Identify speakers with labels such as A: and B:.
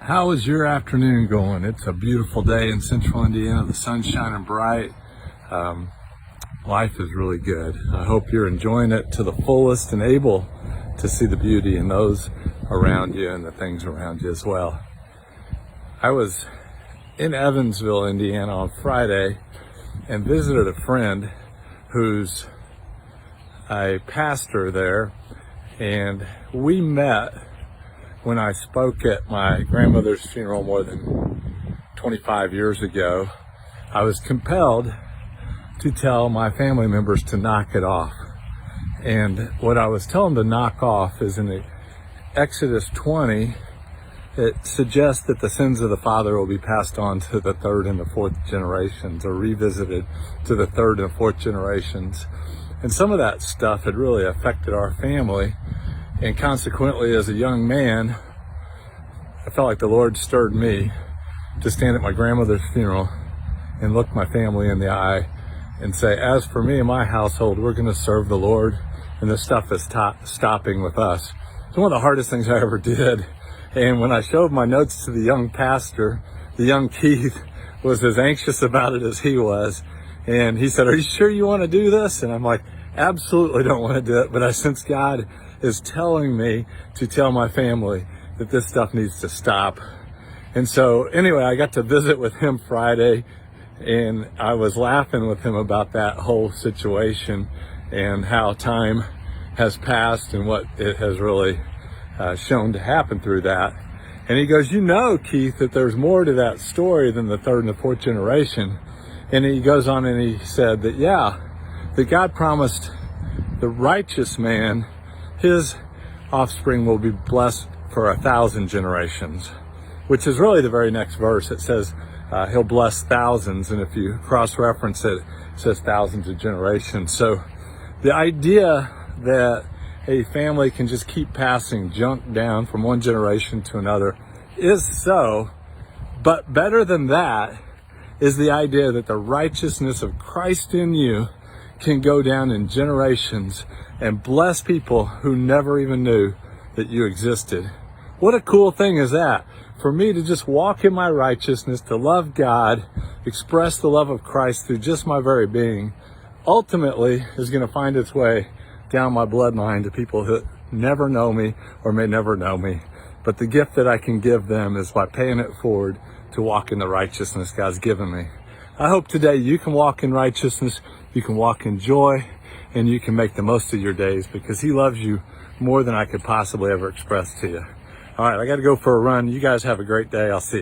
A: How is your afternoon going? It's a beautiful day in central Indiana. The sun's shining bright. Life is really good. I hope you're enjoying it to the fullest and able to see the beauty in those around you and the things around you as well. I was in Evansville, Indiana on Friday and visited a friend who's a pastor there, and we met when I spoke at my grandmother's funeral more than 25 years ago. I was compelled to tell my family members to knock it off. And what I was telling them to knock off is in Exodus 20, it suggests that the sins of the father will be passed on to the third and the fourth generations, or revisited to the third and fourth generations. And some of that stuff had really affected our family. And consequently, as a young man, I felt like the Lord stirred me to stand at my grandmother's funeral and look my family in the eye and say, as for me and my household, we're going to serve the Lord, and this stuff is stopping with us. It's one of the hardest things I ever did. And when I showed my notes to the young pastor, the young Keith was as anxious about it as he was. And he said, "Are you sure you want to do this?" And I'm like, absolutely don't want to do it, but I sense God is telling me to tell my family that this stuff needs to stop. And so anyway, I got to visit with him Friday, and I was laughing with him about that whole situation and how time has passed and what it has really shown to happen through that. And he goes, Keith, that there's more to that story than the third and the fourth generation. And he goes on and he said that, that God promised the righteous man, his offspring will be blessed for 1,000 generations, which is really the very next verse. It says he'll bless thousands, and if you cross-reference it, it says thousands of generations. So the idea that a family can just keep passing junk down from one generation to another is so, but better than that is the idea that the righteousness of Christ in you can go down in generations and bless people who never even knew that you existed. What a cool thing is that? For me to just walk in my righteousness, to love God, express the love of Christ through just my very being, ultimately is going to find its way down my bloodline to people who never know me or may never know me. But the gift that I can give them is by paying it forward to walk in the righteousness God's given me. I hope today you can walk in righteousness, you can walk in joy, and you can make the most of your days, because He loves you more than I could possibly ever express to you. All right, I got to go for a run. You guys have a great day. I'll see you.